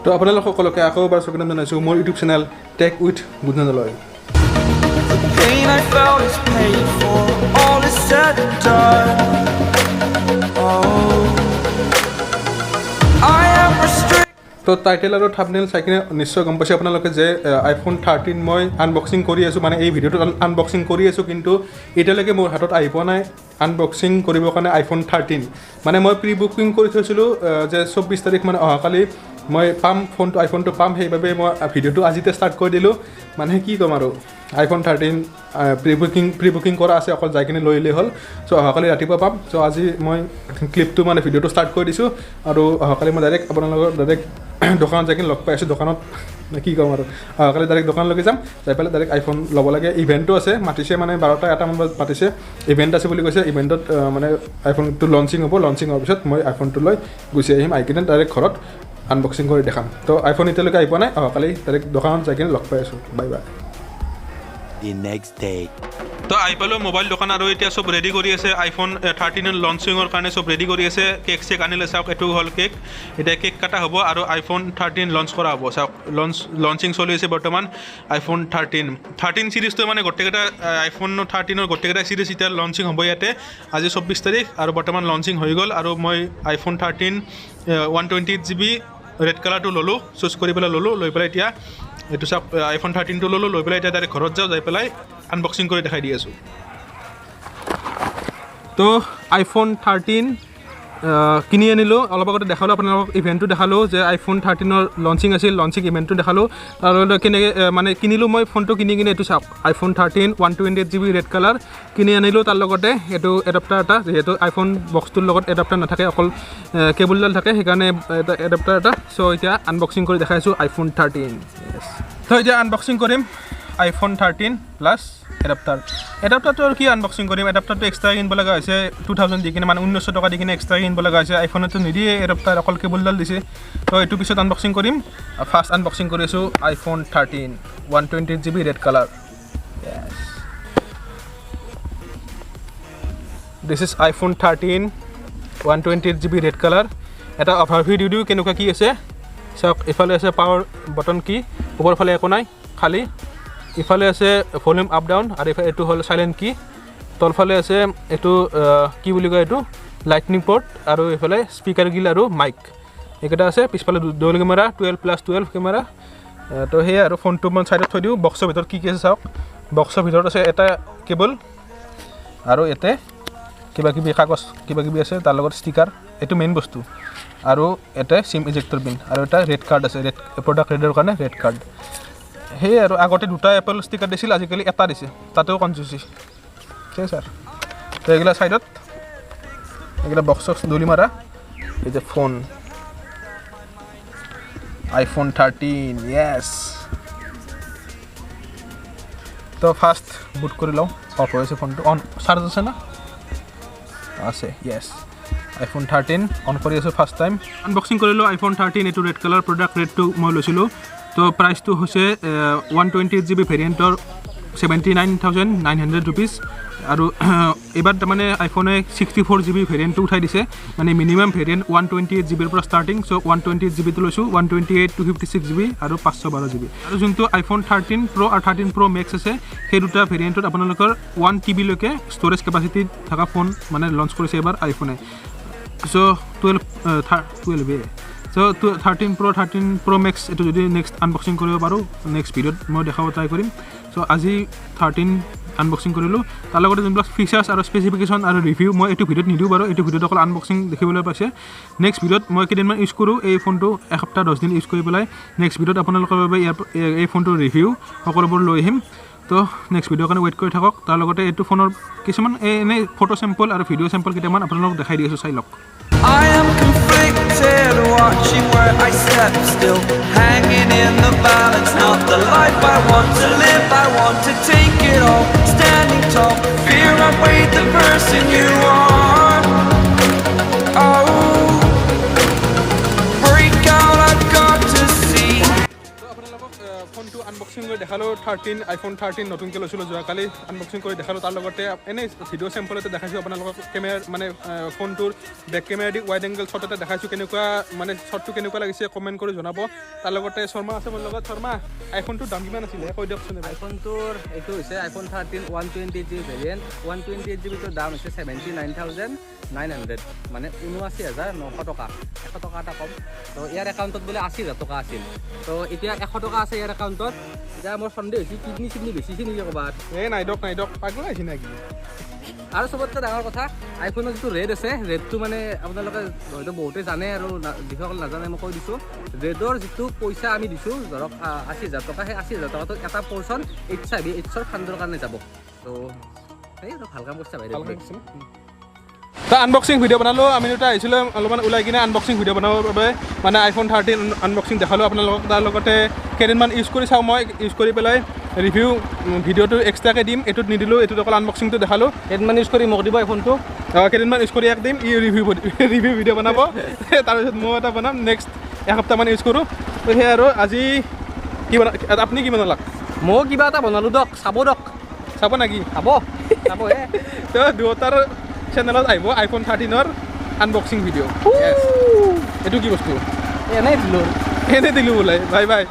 তো আপোনালোক সকলোকে আকৌ এবাৰ স্বাগতম জনাইছোঁ মোৰ ইউটিউব চেনেল টেক উইথ বুধনলৈ। Pain I felt is paid for, all is said and done. Oh, I am restricted. তো টাইটেল আৰু থাম্বনেইল চাই কিনে নিশ্চয় গম পাইছে আপোনালোকে যে আইফোন 13 মই আনবক্সিং কৰি আছোঁ, মানে এই ভিডিঅ'টোত আনবক্সিং কৰি আছোঁ, কিন্তু এতিয়ালৈকে মোৰ হাতত আহি পোৱা নাই আনবক্সিং কৰিবৰ কাৰণে আইফোন 13। মানে মই প্ৰি বুকিং কৰি থৈছিলোঁ যে 24 তাৰিখ মানে অহাকালি মই পাম আইফোনটো পাম, সেইবাবে মই ভিডিঅ'টো আজিতে ষ্টাৰ্ট কৰি দিলোঁ। মানে কি ক'ম আৰু আইফোন 13 প্ৰি বুকিং কৰা আছে, অকল যাই কিনে লৈ ল'লেই হ'ল। চ' অহাকালি ৰাতিপুৱা পাম। চ' আজি মই ক্লিপটো মানে ভিডিঅ'টো ষ্টাৰ্ট কৰি দিছোঁ আৰু অহাকালি মই আপোনালোকৰ ডাইৰেক্ট দোকানত যাই কিনে লগ পাই আছোঁ। দোকানত কি ক'ম আৰু অহাকালি ডাইৰেক্ট দোকানলৈকে যাম, যাই পেলাই ডাইৰেক্ট আইফোন ল'ব লাগে। ইভেণ্টো আছে, মাতিছে মানে 12টা-1টামান বজাত মাতিছে, ইভেণ্ট আছে বুলি কৈছে। ইভেণ্টত মানে আইফোনটো লঞ্চিং হ'ব, লঞ্চিং হোৱাৰ পিছত মই আইফোনটো লৈ গুচি আহিম, আহি কিনে ডাইৰেক্ট ঘৰত আনবক্সিং কৰি দেখাম। তো আইফোন এতিয়ালৈকে আহি পোৱা নাই, অহাকালি ডাইৰেক্ট দোকানত যাই কিনে লগ পাই আছোঁ। Bye bye. The next day. তো আহি পালোঁ মোবাইল দোকান আৰু এতিয়া চব ৰেডি কৰি আছে আইফোন 13 লঞ্চিঙৰ কাৰণে চব ৰেডি কৰি আছে। কেক চেক আনিলে চাওক, এইটো হ'ল কেক। এতিয়া কেক কাটা হ'ব আৰু আইফোন 13 লঞ্চ কৰা হ'ব। চাওক লঞ্চিং চলি আছে বৰ্তমান আইফোন 13 চিৰিজটো, মানে গোটেইকেইটা আইফোন 13ৰ গোটেইকেইটা চিৰিজ এতিয়া লঞ্চিং হ'ব ইয়াতে। আজি 24 তাৰিখ আৰু বৰ্তমান লঞ্চিং হৈ গ'ল। আৰু মই আইফোন 13 128GB ৰেড কালাৰটো ল'লোঁ, চুজ কৰি পেলাই ল'লোঁ। লৈ পেলাই এতিয়া এইটো চাওক আইফোন 13টো ল'লোঁ, লৈ পেলাই এতিয়া ডাইৰেক্ট ঘৰত যাওঁ, যাই পেলাই আনবক্সিং কৰি দেখাই দি আছোঁ। তো আইফোন 13 কিনি আনিলোঁ, অলপ আগতে দেখালোঁ আপোনালোকক, ইভেণ্টটো দেখালোঁ যে আইফোন 13ৰ লঞ্চিং আছিল, লঞ্চিং ইভেণ্টটো দেখালোঁ। তাৰ লগতে কেনেকৈ মানে কিনিলোঁ মই ফোনটো কিনি কিনে এইটো চাওক আইফোন 13 128GB ৰেড কালাৰ কিনি আনিলোঁ। তাৰ লগতে এইটো এডাপ্টাৰ এটা, যিহেতু আইফোন বক্সটোৰ লগত এডাপ্টাৰ নাথাকে, অকল কেবুলডাল থাকে, সেইকাৰণে এটা এডাপ্টাৰ এটা। চ' এতিয়া আনবক্সিং কৰি দেখাইছোঁ আইফোন 13। তো এতিয়া আনবক্সিং কৰিম আইফোন 13 প্লাছ এডাপ্টাৰটো আৰু কি আনবক্সিং কৰিম। এডাপ্টাৰটো এক্সট্ৰা কিনিব লগা হৈছে 2000 দি কিনে, মানে 1900 টকা দি কিনে এক্সট্ৰা কিনিব লগা হৈছে। আইফোনতো নিদিয়ে এডাপ্টাৰ, অকল কেবুলডাল দিছে। তো এইটো পিছত আনবক্সিং কৰিম। ফাৰ্ষ্ট আনবক্সিং কৰি আছোঁ iPhone 13 128GB red colour. This is iPhone 13 128GB red colour. এটা অভাৰভিউ দি দিওঁ কেনেকুৱা কি আছে চাওক। ইফালে আছে পাৱাৰ বটন কি, ওপৰৰ ফালে একো নাই খালী। ইফালে আছে ভলিউম আপ ডাউন, আৰু এইটো হ'ল চাইলেণ্ট কি। তলফালে আছে এইটো কি বুলি কয়, এইটো লাইটনিং পৰ্ট, আৰু এইফালে স্পীকাৰ গিল আৰু মাইক এইকেইটা আছে। পিছফালে ডুৱেল কেমেৰা 12+12 কেমেৰা। তো সেয়াই আৰু ফোনটো মই ছাইডত থৈ দিওঁ। বক্সৰ ভিতৰত কি কি আছে চাওক। বক্সৰ ভিতৰত আছে এটা কেবল, আৰু ইয়াতে কিবাকিবি কাগজ কিবাকিবি আছে, তাৰ লগত ষ্টিকাৰ, এইটো মেইন বস্তু। আৰু এটা চিম ইজেক্টৰ পিন, আৰু এটা ৰেড কাৰ্ড আছে, প্ৰডাক্ট ৰেডৰ কাৰণে ৰেড কাৰ্ড। সেয়ে আৰু আগতে দুটা এপল ষ্টিকাৰ দিছিল, আজিকালি এটা দিছে, তাতেও কনজুচি। ঠিক ছাৰ। তো এইগিলা ছাইডত, এইগিলা বক্স ধূলি মাৰা। এই যে ফোন আইফোন 13 য়েছ। তো ফাৰ্ষ্ট বুট কৰি লওঁ। অফ হৈ আছে ফোনটো, অন চাৰ্জ আছে না, আছে য়েছ। আইফোন 13 অন কৰি আছোঁ ফাৰ্ষ্ট টাইম। আনবক্সিং কৰিলোঁ আইফোন 13, এইটো ৰেড কালাৰ প্ৰডাক্ট ৰেডটো মই লৈছিলোঁ। তো প্ৰাইচটো হৈছে 128GB ভেৰিয়েণ্টৰ 79,900 ৰুপিজ। আৰু এইবাৰ তাৰমানে আইফোনে 64GB ভেৰিয়েণ্টটো উঠাই দিছে, মানে মিনিমাম ভেৰিয়েণ্ট 128GBৰ পৰা ষ্টাৰ্টিং। চ' 128GBটো লৈছোঁ, 128, 256GB আৰু 512GB। আৰু যোনটো আইফোন 13 Pro আৰু 13 Pro Max আছে, সেই দুটা ভেৰিয়েণ্টত আপোনালোকৰ 1TBলৈকে ষ্ট'ৰেজ কেপাচিটি থকা ফোন মানে লঞ্চ কৰিছে এইবাৰ আইফোনে। চ' 12A। চ' 13 Pro Max এইটো যদি নেক্সট আনবক্সিং কৰিব পাৰোঁ, নেক্সট ভিডিঅ'ত মই দেখাব ট্ৰাই কৰিম। চ' আজি 13 আনবক্সিং কৰিলোঁ। তাৰ লগতে যোনবিলাক ফিচাৰ্ছ আৰু স্পেচিফিকেশ্যন আৰু ৰিভিউ মই এইটো ভিডিঅ'ত নিদিওঁ বাৰু, এইটো ভিডিঅ'ত অকল আনবক্সিং দেখিবলৈ পাইছে। নেক্সট ভিডিঅ'ত মই কেইদিনমান ইউজ কৰোঁ এই ফোনটো, এসপ্তাহ 10 দিন ইউজ কৰি পেলাই নেক্সট ভিডিঅ'ত আপোনালোকৰ বাবে এই ফোনটোৰ ৰিভিউ সকলোবোৰ লৈ আহিম। তো নেক্সট ভিডিঅ'ৰ কাৰণে ৱেইট কৰি থাকক। তাৰ লগতে এইটো ফোনৰ কিছুমান এনেই ফটো চেম্পল আৰু ভিডিঅ' চেম্পল কেইটামান আপোনালোকক দেখাই দি আছোঁ, চাই লওক। I am conflicted, watching where I step still, hanging in the balance, not the life I want to live. I want to take it all, standing tall, fear I weighed the person you are. Oh, break out, I've got to see. ফোনটো unboxing কৰি দেখালোঁ 13 iPhone 13 নতুনকৈ লৈছিলোঁ যোৱাকালি unboxing কৰি দেখালোঁ তাৰ লগতে এনেই ভিডিঅ' চেম্পলতে দেখাইছোঁ আপোনালোকক কেমেৰা মানে ফোনটোৰ বেক কেমেৰা দি ৱাইড এংগল শ্বট এটা দেখাইছোঁ কেনেকুৱা মানে শ্বটটো কেনেকুৱা লাগিছে কমেণ্ট কৰি জনাব তাৰ লগতে শৰ্মা আছে মোৰ লগত শৰ্মা আইফোনটোৰ দাম কিমান আছিলে কৈ দিয়কচোন আইফোনটোৰ এইটো হৈছে আইফোন 13 128GB ভেৰিয়েণ্ট 128GBটোৰ দাম হৈছে 79,900 মানে 79,900 টকা 100 টকা এটা কম তো ইয়াৰ একাউণ্টত বোলে 80,000 টকা আছিল তো এতিয়া 100 টকা আছে ইয়াৰ একাউণ্টত এতিয়া মোৰ সন্দেহ হৈছে কিডনি বেছিছে নেকি ক'ৰবাত এই নাই দিয়ক পাগল আহিছে নেকি আৰু চবতকৈ ডাঙৰ কথা আইফোনৰ যিটো ৰেড আছে ৰেডটো মানে আপোনালোকে হয়তো বহুতে জানে আৰু যিসকল নাজানে মই কৈ দিছোঁ ৰেডৰ যিটো পইচা আমি দিছোঁ ধৰক 80,000 টকা সেই 80,000 টকাটো এটা পৰ্চন এইচৰ ফাণ্ডৰ কাৰণে যাব তো সেই আৰু ভাল কাম কৰিছে বাইদেউ তো আনবক্সিং ভিডিঅ' বনালোঁ আমি দুটা আহিছিলোঁ অলপমান ওলাই কিনে আনবক্সিং ভিডিঅ' বনাবৰ বাবে মানে iPhone 13 আনবক্সিং দেখালোঁ আপোনালোকক তাৰ লগতে কেইদিনমান ইউজ কৰি চাওঁ মই ইউজ কৰি পেলাই ৰিভিউ ভিডিঅ'টো এক্সট্ৰাকৈ দিম এইটোত নিদিলোঁ এইটোত অকল আনবক্সিংটো দেখালোঁ কেইদিনমান ইউজ কৰি মোক দিব আইফোনটো কেইদিনমান ইউজ কৰি দিম ই ৰিভিউ ভিডিঅ' বনাব তাৰপিছত মই এটা বনাম নেক্সট এসপ্তাহমান ইউজ কৰোঁ তো সেয়া আৰু আজি কি আপুনি কি বনালাক ময়ো কিবা এটা বনালোঁ দক চাব নেকি চাব তো দুয়োটাৰ চেনেলত আহিব iPhone 13ৰ আনবক্সিং ভিডিঅ' এইটো কি বস্তু এনেই দিলোঁ এনেই দিলোঁ বোলে বাই